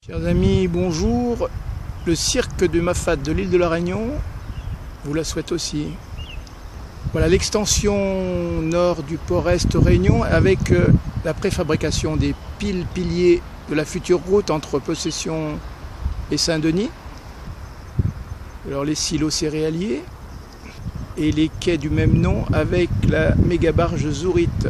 Chers amis, bonjour. Le cirque de Mafate de l'île de la Réunion vous la souhaite aussi. Voilà l'extension nord du port-est Réunion avec la préfabrication des piliers de la future route entre Possession et Saint-Denis. Alors les silos céréaliers et les quais du même nom avec la méga barge Zourite,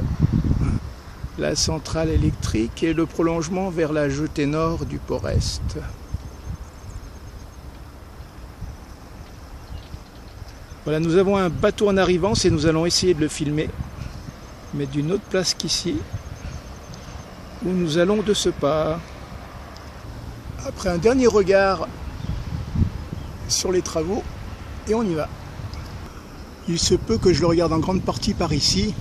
la centrale électrique et le prolongement vers la jetée nord du port-est. Voilà, nous avons un bateau en arrivance et nous allons essayer de le filmer, mais d'une autre place qu'ici, où nous allons de ce pas. Après un dernier regard sur les travaux, et on y va. Il se peut que je le regarde en grande partie par ici.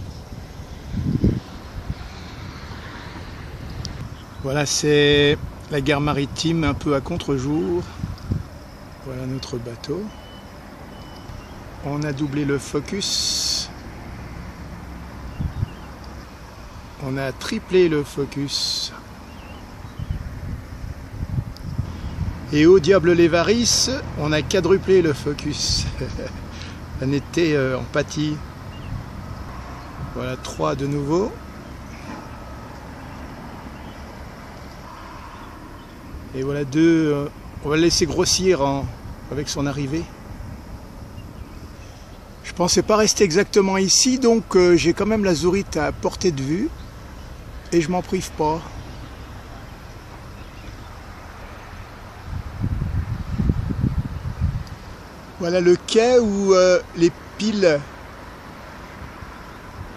Voilà, c'est la gare maritime un peu à contre-jour. Voilà notre bateau. On a doublé le focus. On a triplé le focus. Et au diable les varices, on a quadruplé le focus. On était en pâtis. Voilà, 3 de nouveau. Et voilà 2, on va le laisser grossir avec son arrivée. Je pensais pas rester exactement ici, donc j'ai quand même la Zourite à portée de vue et je m'en prive pas. Voilà le quai où les piles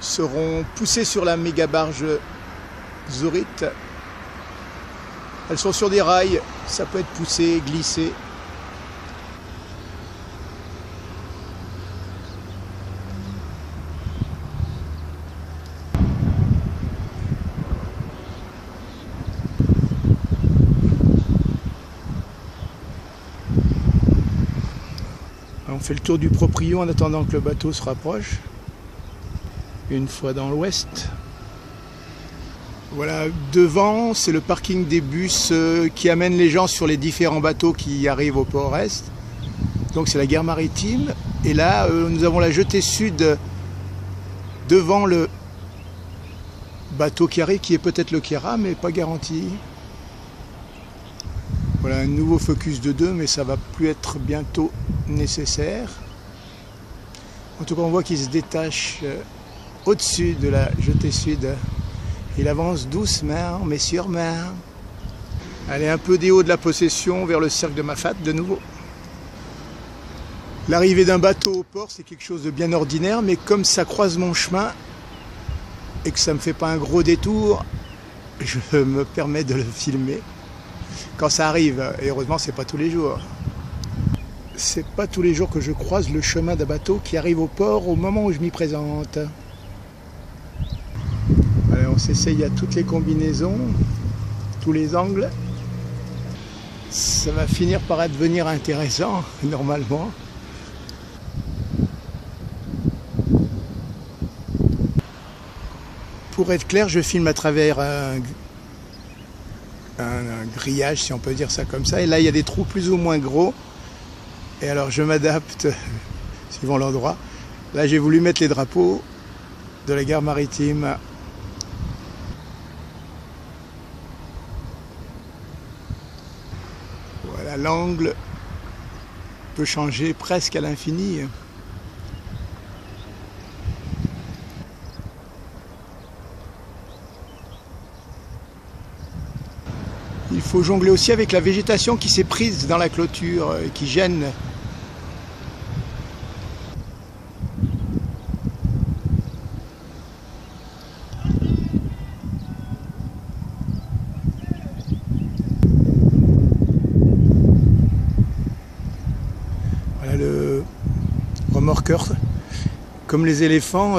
seront poussées sur la méga barge Zourite. Elles sont sur des rails, ça peut être poussé, glissé. On fait le tour du proprio en attendant que le bateau se rapproche. Une fois dans l'ouest. Voilà, devant, c'est le parking des bus qui amènent les gens sur les différents bateaux qui arrivent au port-est. Donc c'est la gare maritime. Et là, nous avons la jetée sud devant le bateau qui arrive, qui est peut-être le Kera, mais pas garanti. Voilà, un nouveau focus de 2, mais ça va plus être bientôt nécessaire. En tout cas, on voit qu'il se détache au-dessus de la jetée sud. Il avance doucement, mais sûrement. Allez, un peu des hauts de la Possession vers le cercle de Mafate de nouveau. L'arrivée d'un bateau au port, c'est quelque chose de bien ordinaire, mais comme ça croise mon chemin et que ça ne me fait pas un gros détour, je me permets de le filmer quand ça arrive. Et heureusement, c'est pas tous les jours. C'est pas tous les jours que je croise le chemin d'un bateau qui arrive au port au moment où je m'y présente. Allez, on s'essaye à toutes les combinaisons, tous les angles. Ça va finir par devenir intéressant, normalement. Pour être clair, je filme à travers un grillage, si on peut dire ça comme ça. Et là, il y a des trous plus ou moins gros. Et alors, je m'adapte suivant l'endroit. Là, j'ai voulu mettre les drapeaux de la gare maritime. Voilà, l'angle peut changer presque à l'infini. Il faut jongler aussi avec la végétation qui s'est prise dans la clôture et qui gêne. Voilà le remorqueur. Comme les éléphants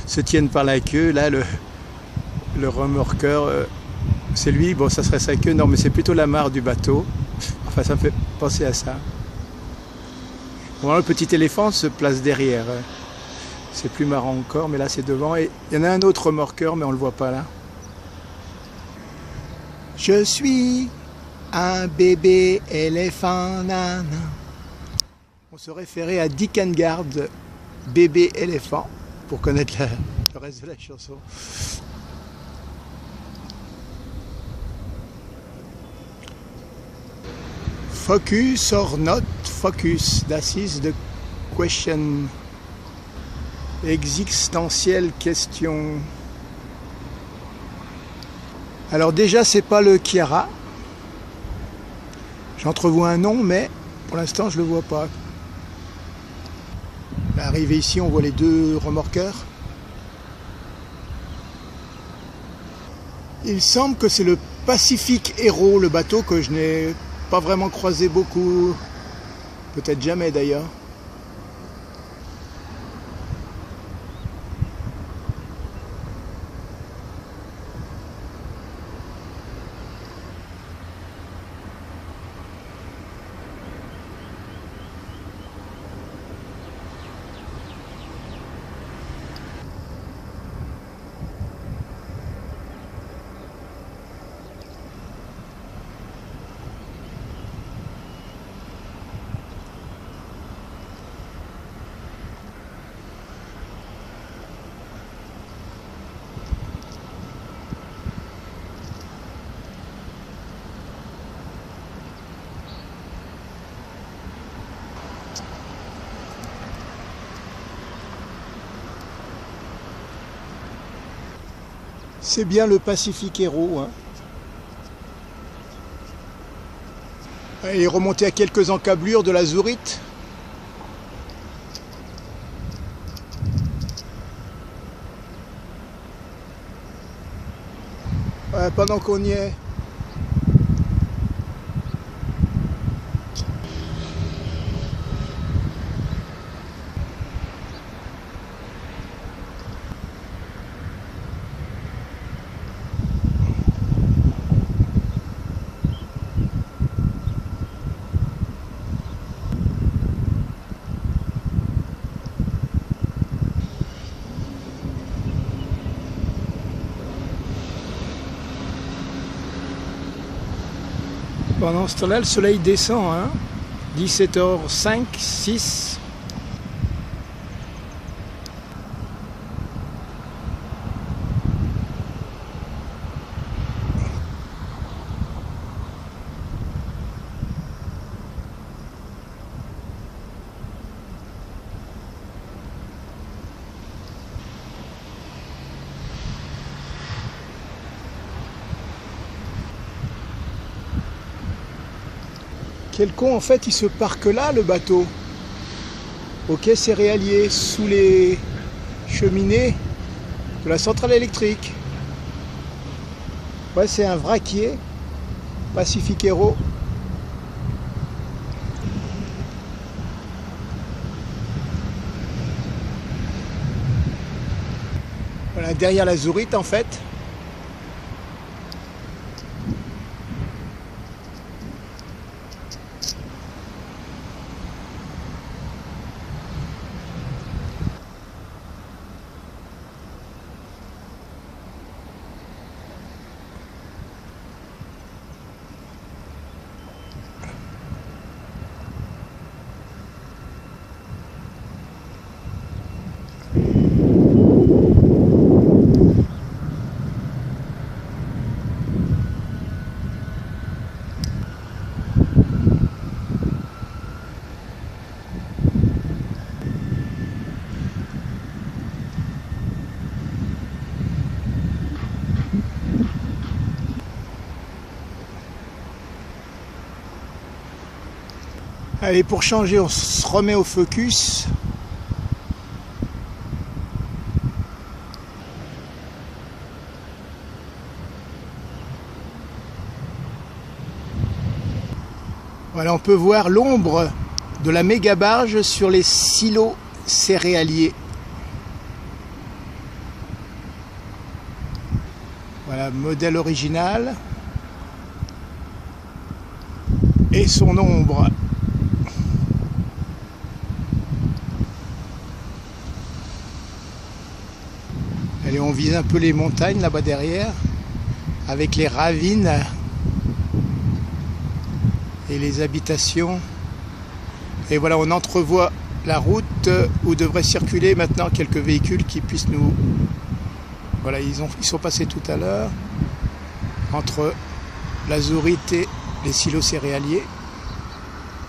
se tiennent par la queue, là le remorqueur... c'est lui, bon ça serait sa queue, non mais c'est plutôt la mare du bateau. Enfin ça me fait penser à ça. Bon, le petit éléphant se place derrière. C'est plus marrant encore, mais là c'est devant. Et il y en a un autre remorqueur, mais on ne le voit pas là. Je suis un bébé éléphant, nana. On se référait à Dick Engard, bébé éléphant, pour connaître le reste de la chanson. Focus or not focus, that is the question. Existentielle question. Alors déjà, c'est pas le Chiara. J'entrevois un nom, mais pour l'instant, je le vois pas. Arrivé ici, on voit les deux remorqueurs. Il semble que c'est le Pacific Hero, le bateau que je n'ai pas vraiment croisé beaucoup, peut-être jamais d'ailleurs. C'est bien le Pacific Hero. Hein. Il est remonté à quelques encablures de la Zurich. Ouais, pendant qu'on y est. Pendant ce temps-là, le soleil descend, hein, 17h05, 6. Quel con, en fait, il se parque là, le bateau, au quai céréalier, sous les cheminées de la centrale électrique. Ouais, c'est un vraquier, Pacific Hero. Voilà, derrière la Zurich, en fait. Allez, pour changer, on se remet au focus. Voilà, on peut voir l'ombre de la méga barge sur les silos céréaliers. Voilà, modèle original. Et son ombre. Allez, on vise un peu les montagnes là-bas derrière, avec les ravines. et les habitations. Et voilà, on entrevoit la route où devraient circuler maintenant quelques véhicules qui puissent nous... Voilà, ils sont passés tout à l'heure entre la Zourite et les silos céréaliers.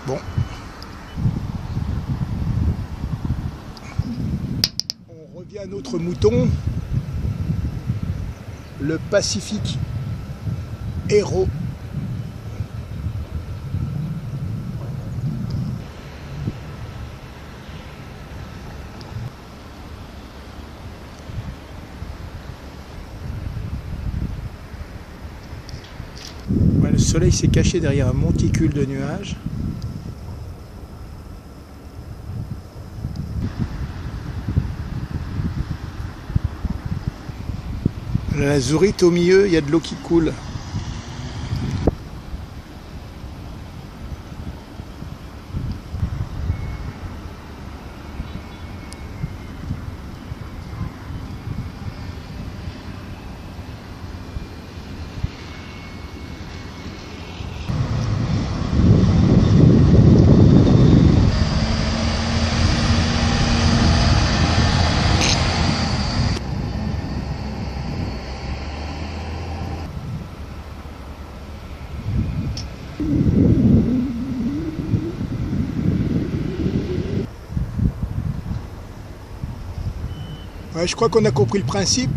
Bon. On revient à notre mouton, le Pacific Hero. Le soleil s'est caché derrière un monticule de nuages. La Zourite au milieu, il y a de l'eau qui coule. Ouais, je crois qu'on a compris le principe.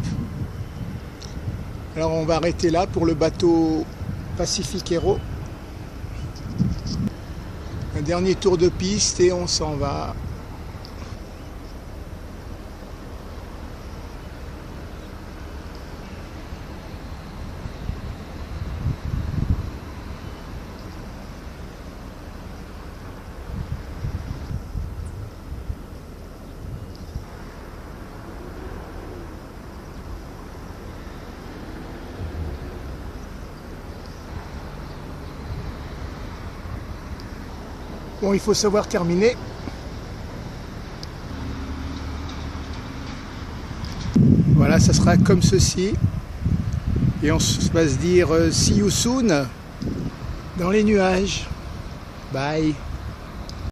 Alors on va arrêter là pour le bateau Pacific Hero. Un dernier tour de piste et on s'en va. Bon, il faut savoir terminer. Voilà, ça sera comme ceci. Et on va se dire see you soon dans les nuages. Bye.